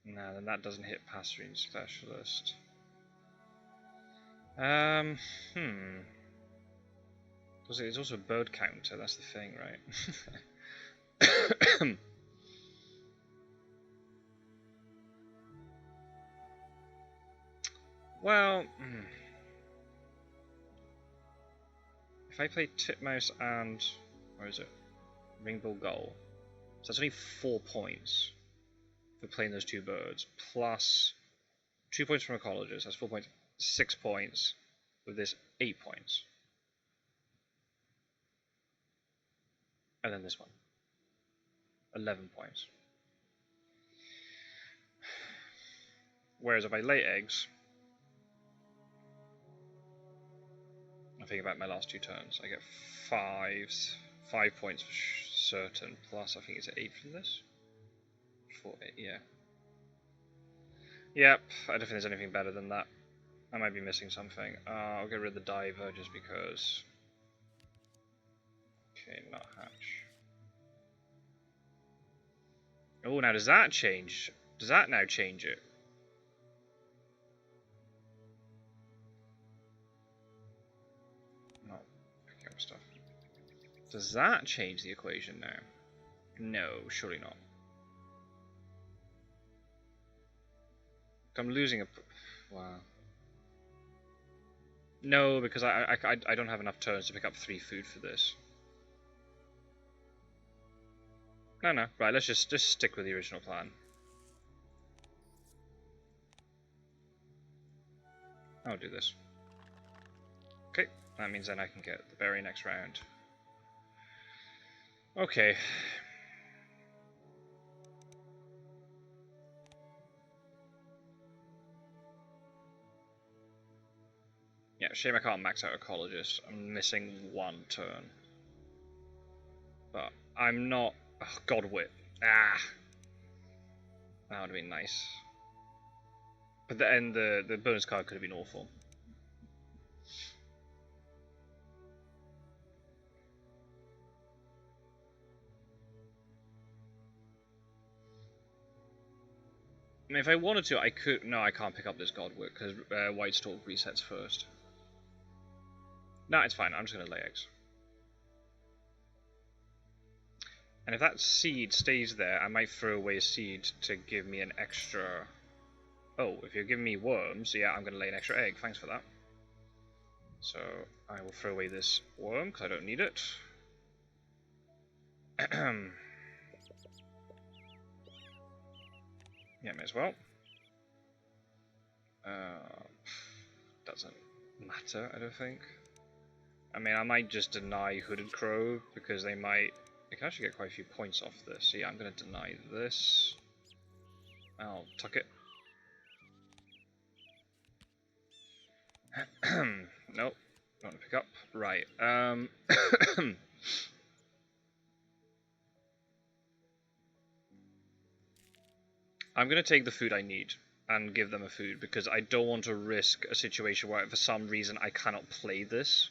Nah, then that doesn't hit Passerine Specialist. It's also a bird counter, that's the thing, right? Well, if I play Titmouse and, where is it? Ringbill Gull. So that's only 4 points for playing those 2 birds, plus 2 points from Ecologist, that's 4 points, 6 points, with this 8 points. And then this one, 11 points. Whereas if I lay eggs, I think about my last 2 turns, I get 5 points for certain, plus I think it's 8 from this. 4, 8, yeah. Yep, I don't think there's anything better than that. I might be missing something. I'll get rid of the diver just because. Okay, not hatch. Oh, now does that change? Does that now change it? Not picking up stuff. Does that change the equation now? No, surely not. I'm losing a... Wow. No, because I don't have enough turns to pick up 3 food for this. No. Right, let's just stick with the original plan. I'll do this. Okay, that means then I can get the berry next round. Okay. Yeah, shame I can't max out Ecologist. I'm missing 1 turn. But I'm not... Oh, God Whip. Ah! That would have been nice. But then the bonus card could have been awful. I mean, if I wanted to, I could... No, I can't pick up this God Whip because White Stalk resets first. No, it's fine. I'm just going to lay eggs. And if that seed stays there, I might throw away a seed to give me an extra... Oh, if you're giving me worms, yeah, I'm going to lay an extra egg. Thanks for that. So, I will throw away this worm, because I don't need it. Yeah, may as well. Doesn't matter, I don't think. I mean, I might just deny Hooded Crow, because they might... I can actually get quite a few points off this. So yeah, I'm going to deny this. I'll tuck it. Nope, don't want to pick up. Right. I'm going to take the food I need and give them a food because I don't want to risk a situation where for some reason I cannot play this.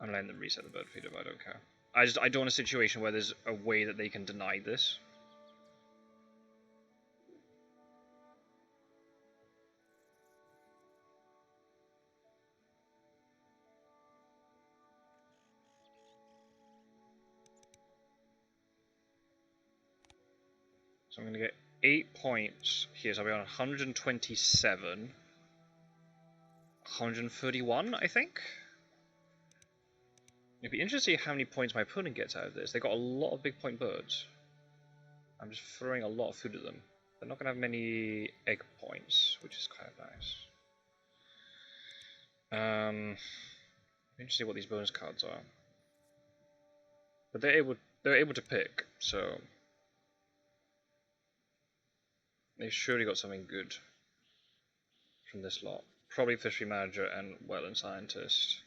I'm letting them reset the bird feeder, but I don't care. I don't want a situation where there's a way that they can deny this. So I'm going to get 8 points here, so I'll be on 127. 131, I think? It'd be interesting to see how many points my opponent gets out of this. They got a lot of big point birds. I'm just throwing a lot of food at them. They're not going to have many egg points, which is kind of nice. Interesting to see what these bonus cards are. But they're able to pick, so they surely got something good from this lot. Probably Fishery Manager and Wetland Scientist.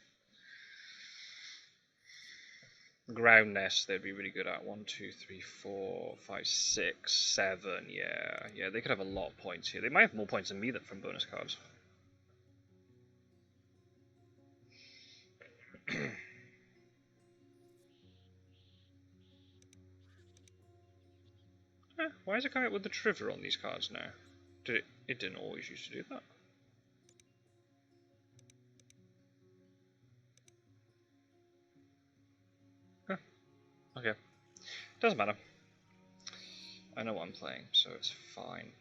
Ground Nest they'd be really good at. 1, 2, 3, 4, 5, 6, 7. Yeah, they could have a lot of points here. They might have more points than me from bonus cards. Why is it coming up with the trivia on these cards now? It didn't always used to do that. Huh. Okay. Doesn't matter. I know what I'm playing, so it's fine.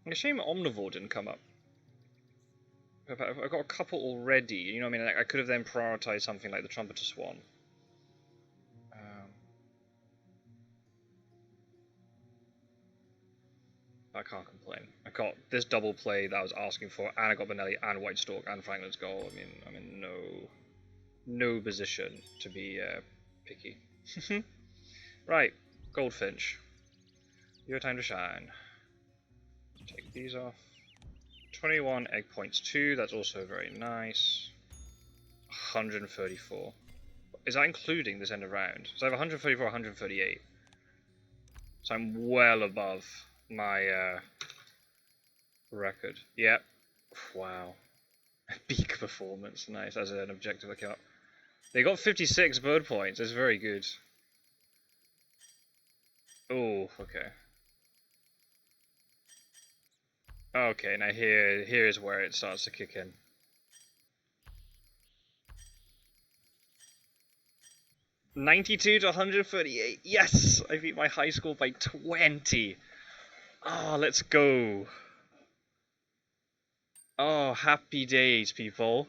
It's a shame Omnivore didn't come up. I've got a couple already, you know what I mean? I could have then prioritized something like the Trumpeter Swan. I can't complain. I got this double play that I was asking for, and I got Benelli and White Stork and Franklin's Goal. I mean, I'm in no position to be picky. Right, Goldfinch. Your time to shine. Take these off. 21 egg points 2, that's also very nice. 134. Is that including this end of round? So I have 134, 138. So I'm well above my record. Yep. Wow. Beak performance. Nice. As an objective that came up. They got 56 bird points. That's very good. Oh, okay. Okay, now here is where it starts to kick in. 92 to 138. Yes! I beat my high score by 20. Ah, let's go. Oh, happy days, people.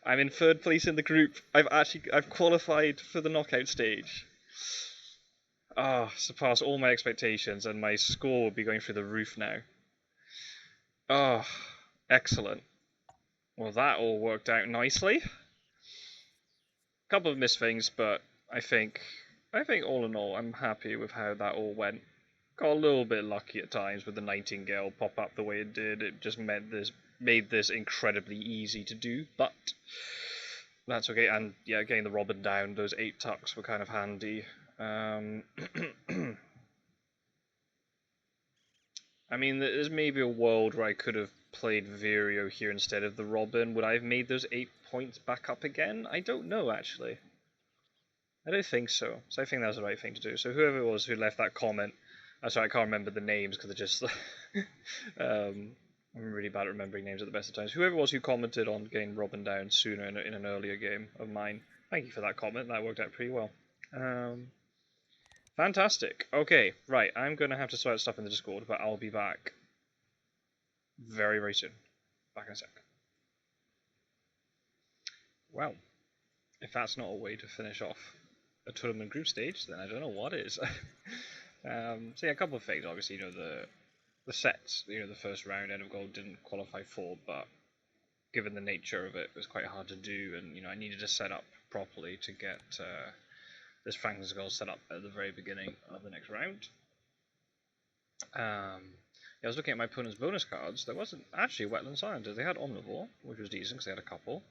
I'm in third place in the group. I've qualified for the knockout stage. Ah, surpassed all my expectations, and my score will be going through the roof now. Oh, excellent. Well, that all worked out nicely. Couple of missed things, but I think all in all, I'm happy with how that all went. Got a little bit lucky at times with the Nightingale pop up the way it did. It just made this incredibly easy to do, but that's okay. And yeah, getting the Robin down, those 8 tucks were kind of handy. I mean, there's maybe a world where I could have played Virio here instead of the Robin. Would I have made those 8 points back up again? I don't know, actually. I don't think so. So I think that was the right thing to do. So whoever it was who left that comment, I'm sorry, I can't remember the names because they're just... I'm really bad at remembering names at the best of times. Whoever it was who commented on getting Robin down sooner in an earlier game of mine, thank you for that comment. That worked out pretty well. Fantastic. Okay, right. I'm going to have to sort out stuff in the Discord, but I'll be back very, very soon. Back in a sec. Well, if that's not a way to finish off a tournament group stage, then I don't know what is. So yeah, a couple of things. Obviously, the sets, the first round End of Gold didn't qualify for, but given the nature of it, it was quite hard to do, and I needed to set up properly to get this Franklin's Goal set up at the very beginning of the next round. Yeah, I was looking at my opponent's bonus cards. There wasn't actually Wetland Scientist. They had Omnivore, which was decent because they had a couple.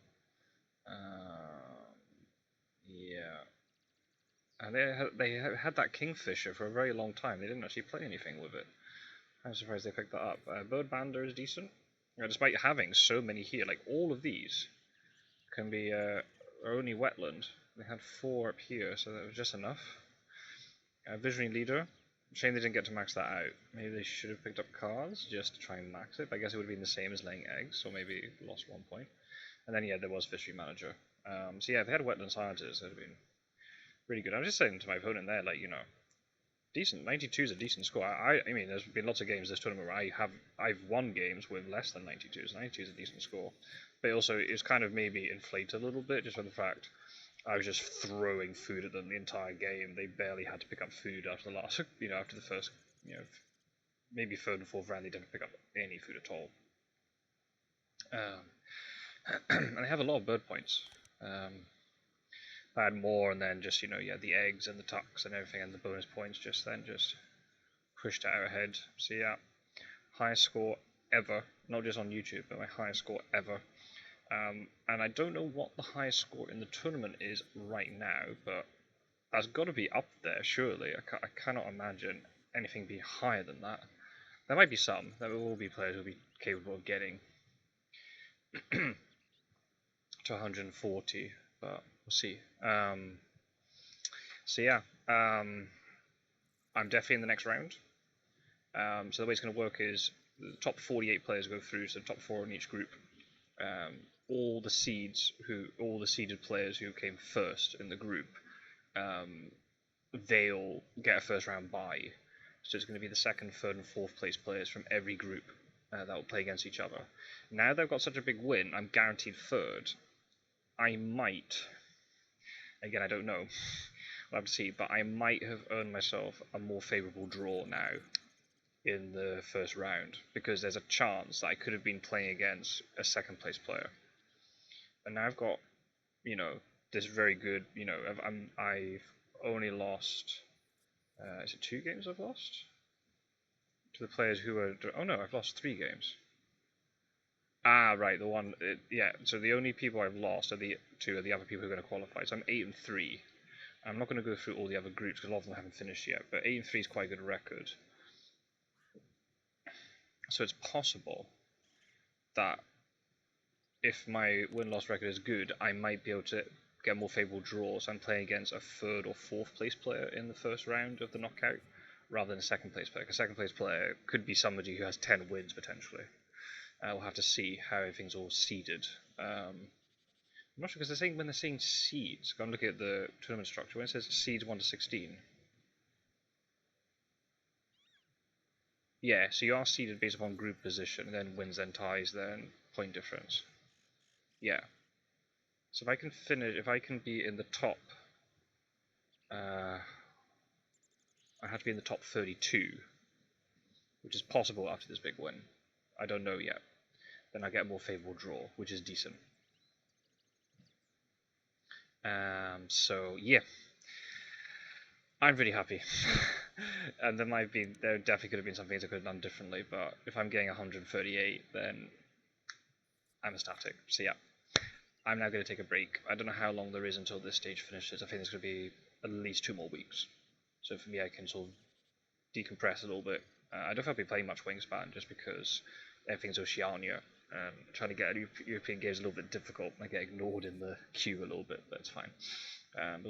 Yeah. And they had that Kingfisher for a very long time. They didn't actually play anything with it. I'm surprised they picked that up. Bird Bander is decent. Despite having so many here, like all of these can be only Wetland. They had 4 up here, so that was just enough. Visionary Leader. Shame they didn't get to max that out. Maybe they should have picked up cards just to try and max it. But I guess it would have been the same as laying eggs, so maybe lost 1 point. And then yeah, there was Fishery Manager. So yeah, if they had Wetland Scientists, it would have been really good. I was just saying to my opponent there, like, decent. 92 is a decent score. I mean, there's been lots of games this tournament where I've won games with less than 92s. 92 is a decent score, but also it's kind of maybe inflated a little bit just for the fact I was just throwing food at them the entire game. They barely had to pick up food after the last, after the first, maybe third and fourth round they didn't pick up any food at all. And I have a lot of bird points. I had more, and then just the eggs and the tucks and everything, and the bonus points just pushed it out ahead. So yeah, highest score ever, not just on YouTube, but my highest score ever. And I don't know what the highest score in the tournament is right now, but that's got to be up there surely. I cannot imagine anything being higher than that. There might be some. There will be players who will be capable of getting to 140, but we'll see. So yeah, I'm definitely in the next round. So the way it's going to work is the top 48 players go through, so the top 4 in each group. All the seeded players who came first in the group, they'll get a first round bye. So it's going to be the second, third, and fourth place players from every group that will play against each other. Now they've got such a big win, I'm guaranteed third. I might, again I don't know, we'll have to see, but I might have earned myself a more favourable draw now in the first round, because there's a chance that I could have been playing against a second place player. And now I've got, this very good, I've only lost, is it 2 games I've lost? To the players who are, oh no, I've lost 3 games. Ah, right, the one, yeah, so the only people I've lost are the other people who are going to qualify, so I'm 8-3. I'm not going to go through all the other groups because a lot of them haven't finished yet, but 8-3 is quite a good record. So it's possible that if my win-loss record is good, I might be able to get more favourable draws. I'm playing against a 3rd or 4th place player in the first round of the knockout, rather than a 2nd place player. Because a 2nd place player could be somebody who has 10 wins potentially. We'll have to see how everything's all seeded. I'm not sure because they're saying when they're saying seeds. Go and look at the tournament structure. When it says seeds 1 to 16. Yeah, so you are seeded based upon group position, and then wins, then ties, then point difference. Yeah. So if I can finish, if I can be in the top, I have to be in the top 32, which is possible after this big win. I don't know yet. Then I get a more favourable draw, which is decent. So yeah, I'm really happy. And there definitely could have been some things I could have done differently, but if I'm getting 138, then I'm ecstatic. So yeah, I'm now going to take a break. I don't know how long there is until this stage finishes. I think there's going to be at least 2 more weeks. So for me, I can sort of decompress a little bit. I don't think I'll be playing much Wingspan just because everything's Oceania. Trying to get European games a little bit difficult. I get ignored in the queue a little bit, but it's fine. But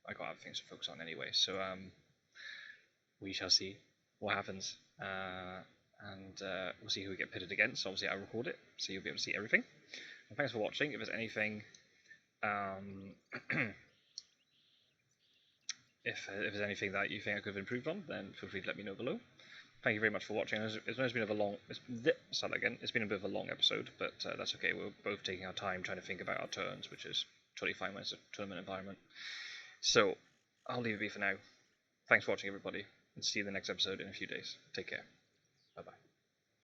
I got other things to focus on anyway. So we shall see what happens, and we'll see who we get pitted against. Obviously, I record it, so you'll be able to see everything. And thanks for watching. If there's anything, if there's anything that you think I could have improved on, then feel free to let me know below. Thank you very much for watching. It's been It's been a bit of a long episode, but that's okay. We're both taking our time trying to think about our turns, which is totally fine when it's a tournament environment. So I'll leave it be for now. Thanks for watching, everybody, and see you in the next episode in a few days. Take care. Bye bye.